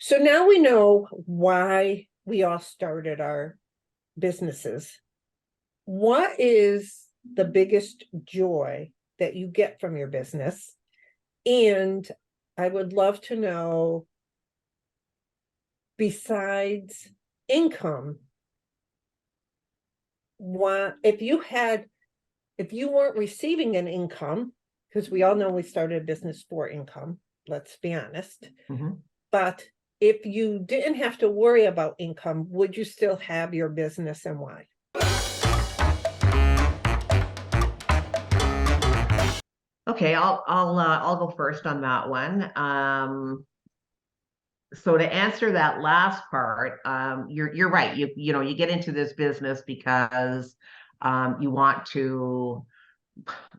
So now we know why we all started our businesses. What is the biggest joy that you get from your business? And I would love to know, besides income, what if you weren't receiving an income, because we all know we started a business for income, let's be honest. But if you didn't have to worry about income, would you still have your business, and why? Okay, I'll go first on that one. So to answer that last part, you're right. You get into this business because you want to,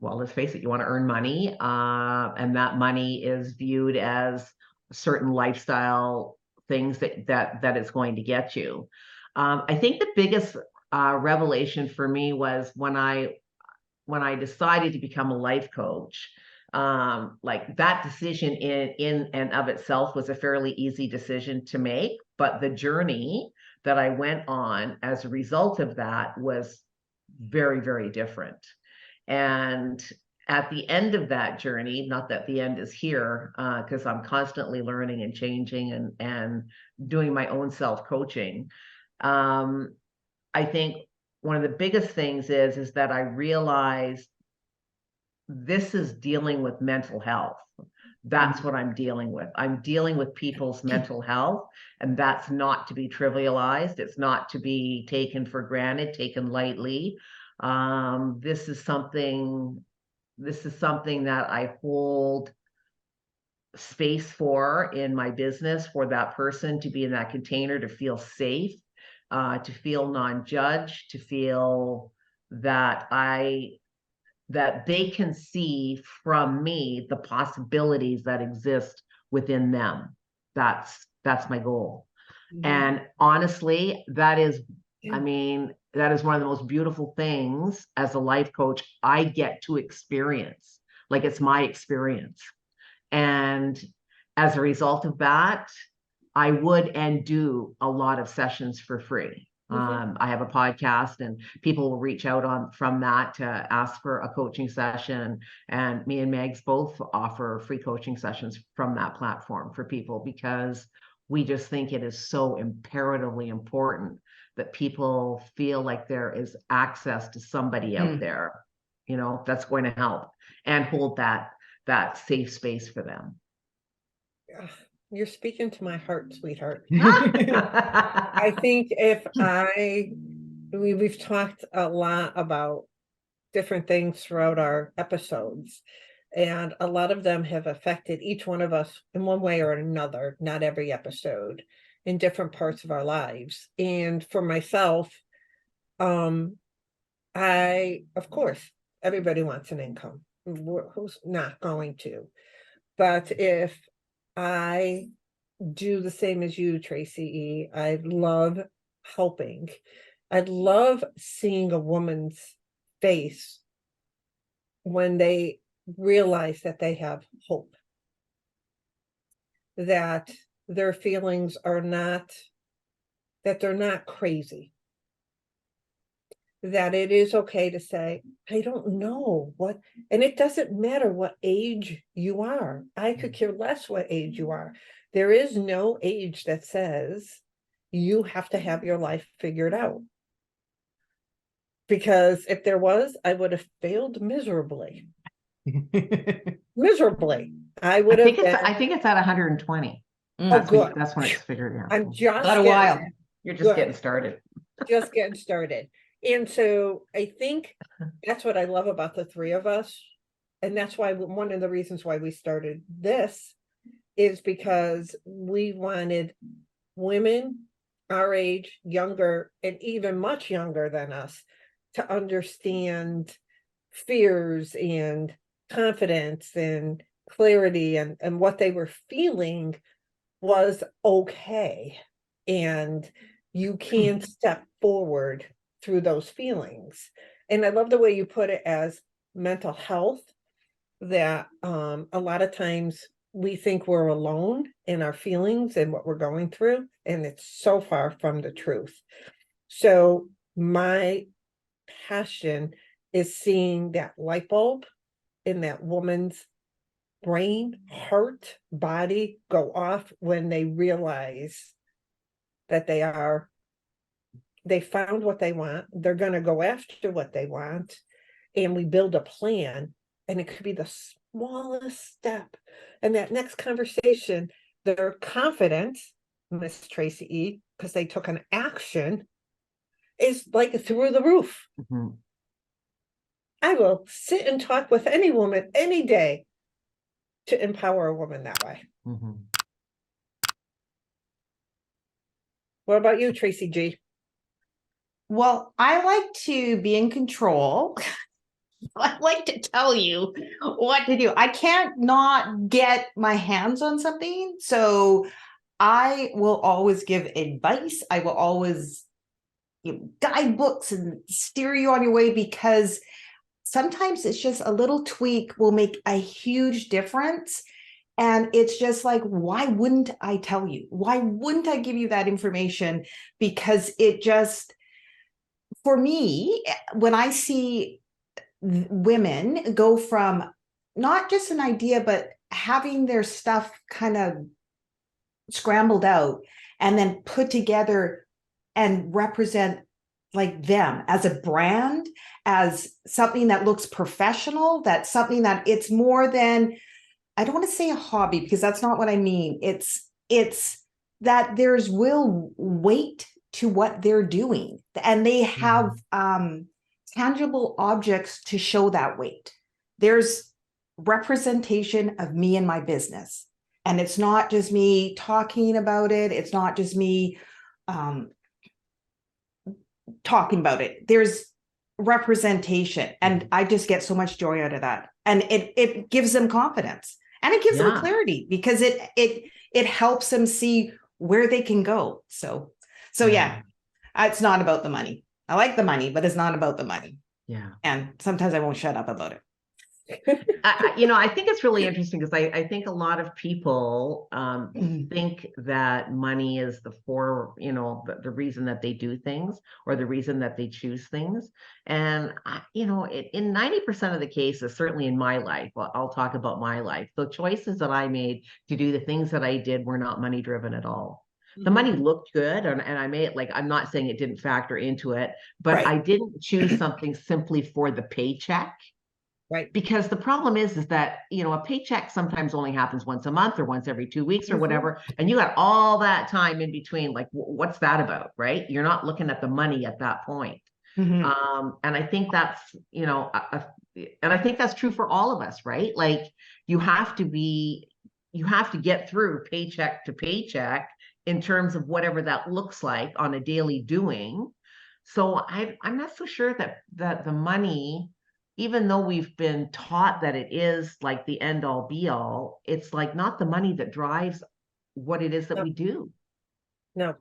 well, let's face it, you want to earn money, and that money is viewed as certain lifestyle things that it's going to get you. I think the biggest revelation for me was when I decided to become a life coach. Like that decision in and of itself was a fairly easy decision to make, but the journey that I went on as a result of that was very, very different. And at the end of that journey, not that the end is here, because I'm constantly learning and changing and doing my own self-coaching. I think one of the biggest things is that I realized this is dealing with mental health. That's what I'm dealing with. I'm dealing with people's mental health, and that's not to be trivialized. It's not to be taken for granted, taken lightly. This is something that I hold space for in my business, for that person to be in that container, to feel safe, to feel non-judged, to feel that they can see from me the possibilities that exist within them. That's my goal. And honestly, that is one of the most beautiful things as a life coach I get to experience. Like, it's my experience. And as a result of that, I would and do a lot of sessions for free. I have a podcast, and people will reach out from that to ask for a coaching session. And me and Megs both offer free coaching sessions from that platform for people, because we just think it is so imperatively important that people feel like there is access to somebody out there, that's going to help and hold that safe space for them. You're speaking to my heart, sweetheart. I think we've talked a lot about different things throughout our episodes, and a lot of them have affected each one of us in one way or another, not every episode, in different parts of our lives. And for myself, of course, everybody wants an income. Who's not going to? But if I do the same as you, Tracy, I love helping. I love seeing a woman's face when they realize that they have hope, that their feelings are not, that they're not crazy, that it is okay to say, I don't know what, and it doesn't matter what age you are. I could care less what age you are. There is no age that says you have to have your life figured out. Because if there was, I would have failed miserably. Miserably. I think it's at 120. Good. That's when it's figured out. I'm just Not a while. You're just getting started. Just getting started. And so I think that's what I love about the three of us. And that's why one of the reasons why we started this is because we wanted women our age, younger, and even much younger than us, to understand fears and confidence and clarity, and what they were feeling was okay. And you can step forward through those feelings. And I love the way you put it as mental health, that a lot of times we think we're alone in our feelings and what we're going through, and it's so far from the truth. So my passion is seeing that light bulb in that woman's brain, heart, body go off when they realize that they found what they want, they're going to go after what they want, and we build a plan, and it could be the smallest step. And that next conversation, their confidence, Miss Tracy E, because they took an action, is like through the roof. Mhm. I will sit and talk with any woman any day to empower a woman that way. Mhm. What about you, Tracy G? Well, I like to be in control. I like to tell you what to do. I can't not get my hands on something. So I will always give advice. I will always guide books and steer you on your way, because sometimes it's just a little tweak will make a huge difference. And it's just like, why wouldn't I tell you? Why wouldn't I give you that information? Because it just, for me, when I see women go from not just an idea, but having their stuff kind of scrambled out and then put together and represent like them as a brand, as something that looks professional, that's something that it's more than, I don't want to say a hobby, because that's not what I mean. It's that there's real weight to what they're doing, and they have tangible objects to show that weight. There's representation of me and my business, and it's not just me talking about it. It's not just me talking about it. There's representation, and I just get so much joy out of that. And it gives them confidence, and it gives them clarity, because it helps them see where they can go. So yeah, it's not about the money. I like the money, but it's not about the money. Yeah. And sometimes I won't shut up about it. I think it's really interesting, because I think a lot of people think that money is the reason that they do things, or the reason that they choose things. And in 90% of the cases, certainly in my life, I'll talk about my life, the choices that I made to do the things that I did were not money driven at all. The money looked good, and I made it, I'm not saying it didn't factor into it, but Right. I didn't choose something simply for the paycheck. Right. Because the problem is that, a paycheck sometimes only happens once a month or once every 2 weeks or whatever. And you got all that time in between. Like, what's that about? Right. You're not looking at the money at that point. And I think that's, and I think that's true for all of us, right? Like, you have to get through paycheck to paycheck in terms of whatever that looks like on a daily doing. So I'm not so sure that the money, even though we've been taught that it is like the end all be all, it's like not the money that drives what it is that we do. No.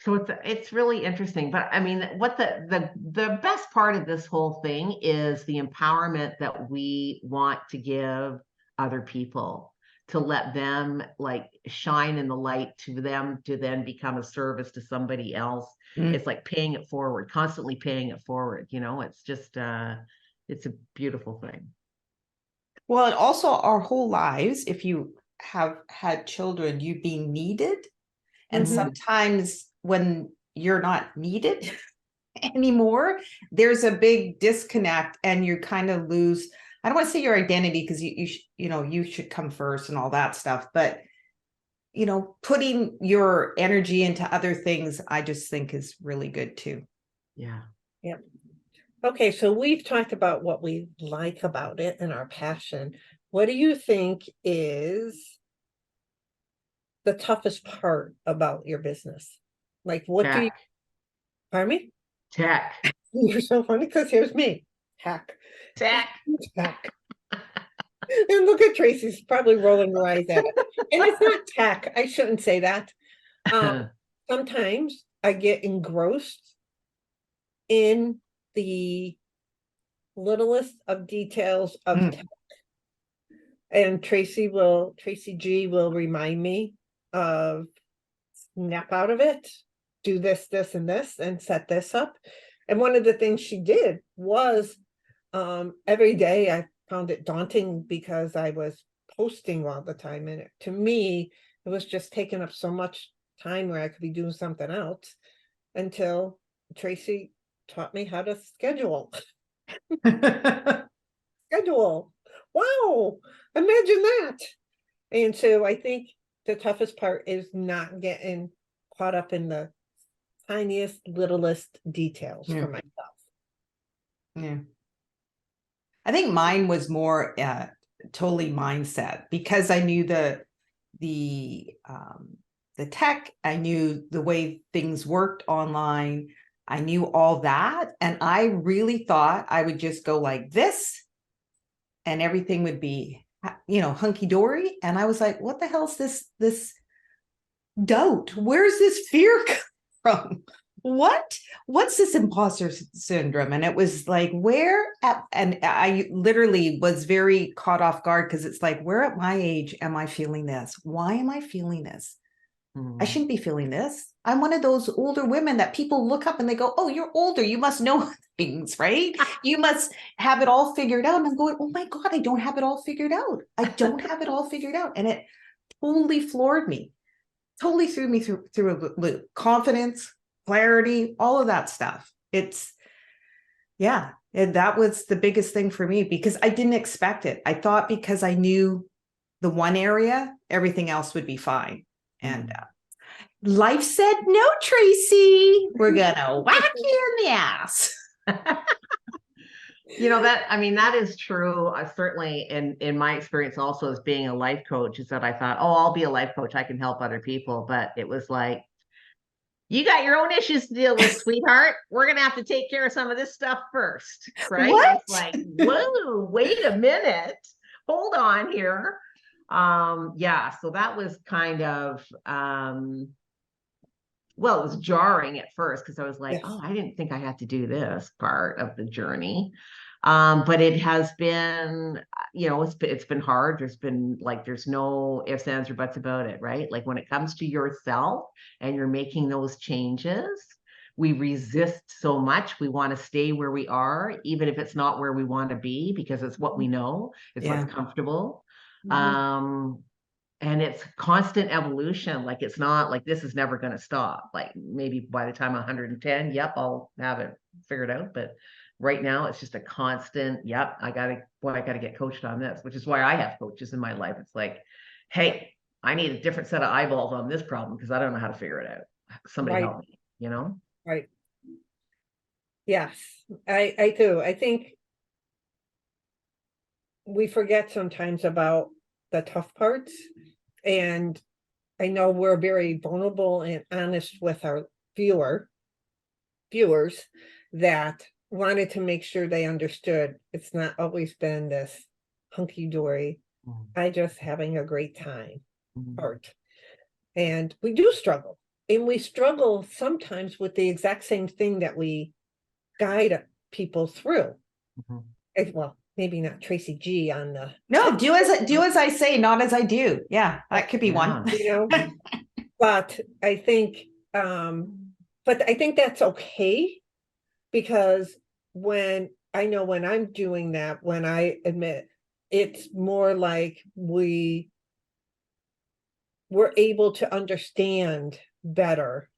So it's really interesting. But I mean, what the best part of this whole thing is the empowerment that we want to give other people, to let them like shine in the light, to them to then become a service to somebody else. It's like paying it forward, constantly paying it forward. It's just it's a beautiful thing. Well, and also our whole lives, if you have had children, you've been needed. And sometimes when you're not needed anymore, there's a big disconnect, and you kind of lose, I don't want to say your identity, because you should come first and all that stuff, but putting your energy into other things, I just think is really good too. Yeah. Yep. Okay, so we've talked about what we like about it and our passion. What do you think is the toughest part about your business? Like, what do you, pardon me? Tech. You're so funny, because here's me. Tech. And look at Tracy's probably rolling her eyes at it. And it's not tech. I shouldn't say that. Sometimes I get engrossed in the littlest of details of tech. And Tracy G will remind me of snap out of it, do this, this, and this, and set this up. And one of the things she did was every day I found it daunting because I was posting all the time. And to me, it was just taking up so much time where I could be doing something else until Tracy taught me how to schedule. Schedule. Wow. Imagine that. And so I think the toughest part is not getting caught up in the tiniest, littlest details Yeah. for myself. Yeah. I think mine was more totally mindset, because I knew the tech, I knew the way things worked online, I knew all that, and I really thought I would just go like this and everything would be, you know, hunky-dory. And I was like, what the hell's this doubt? Where's this fear from? What's this imposter syndrome? And it was like, and I literally was very caught off guard, because it's like, where at my age am I feeling this? Why am I feeling this? I shouldn't be feeling this. I'm one of those older women that people look up and they go, oh, you're older, you must know things, right? You must have it all figured out. And I'm going, oh my God, I don't have it all figured out. I don't have it all figured out. And it totally floored me, totally threw me through a loop. Confidence, clarity, all of that stuff. And that was the biggest thing for me, because I didn't expect it. I thought because I knew the one area, everything else would be fine. And life said, no, Tracy, we're gonna whack you in the ass. You know, that is true. Certainly in my experience also as being a life coach, is that I thought, oh, I'll be a life coach, I can help other people. But it was like, you got your own issues to deal with, sweetheart. We're going to have to take care of some of this stuff first, right? What? It's like, whoa, wait a minute. Hold on here. So that was kind of, well, it was jarring at first, because I was like, Yes. oh, I didn't think I had to do this part of the journey. But it has been, it's been hard. There's no ifs, ands, or buts about it, right? Like when it comes to yourself and you're making those changes, we resist so much. We want to stay where we are, even if it's not where we want to be, because it's what we know, it's Yeah. what's comfortable. Mhm. And it's constant evolution. Like, it's not like this is never going to stop. Like, maybe by the time I'm 110, yep, I'll have it figured out. But right now it's just a constant, yep, I gotta get coached on this, which is why I have coaches in my life. It's like, hey, I need a different set of eyeballs on this problem because I don't know how to figure it out. Somebody Right. help me, you know? Right. Yes, I do. I think we forget sometimes about the tough parts. And I know we're very vulnerable and honest with our viewers that wanted to make sure they understood it's not always been this hunky-dory, I just having a great time part. And we do struggle. And we struggle sometimes with the exact same thing that we guide people through. Well, maybe not Tracy G on the No, do as I say, not as I do. Yeah, that could be one. But I think that's okay, because when I'm doing that, when I admit, it's more like we're able to understand better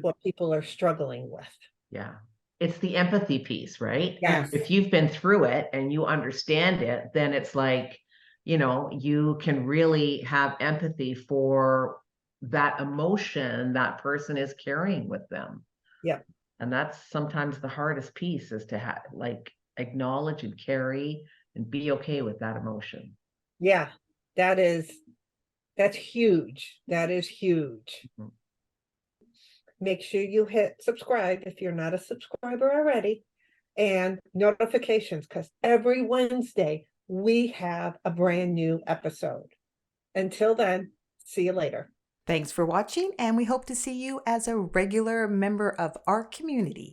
what people are struggling with. Yeah. It's the empathy piece, right? Yes. If you've been through it and you understand it, then it's like, you can really have empathy for that emotion that person is carrying with them. Yep. And that's sometimes the hardest piece, is to acknowledge and carry and be okay with that emotion. Yeah, that's huge. That is huge. Make sure you hit subscribe if you're not a subscriber already, and notifications, because every Wednesday we have a brand new episode. Until then, see you later. Thanks for watching, and we hope to see you as a regular member of our community.